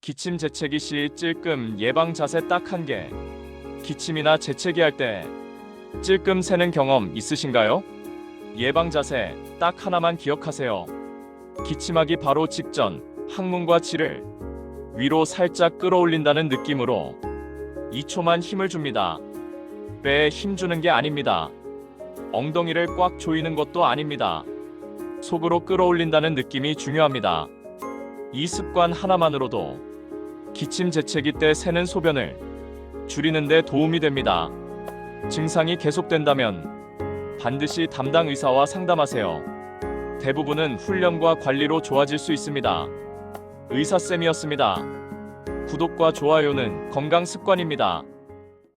기침 재채기 시 찔끔 예방 자세 딱 한 개. 기침이나 재채기 할 때 찔끔 새는 경험 있으신가요? 예방 자세 딱 하나만 기억하세요. 기침하기 바로 직전 항문과 치를 위로 살짝 끌어올린다는 느낌으로 2초만 힘을 줍니다. 배에 힘 주는 게 아닙니다. 엉덩이를 꽉 조이는 것도 아닙니다. 속으로 끌어올린다는 느낌이 중요합니다. 이 습관 하나만으로도 기침 재채기 때 새는 소변을 줄이는 데 도움이 됩니다. 증상이 계속된다면 반드시 담당 의사와 상담하세요. 대부분은 훈련과 관리로 좋아질 수 있습니다. 의사쌤이었습니다. 구독과 좋아요는 건강 습관입니다.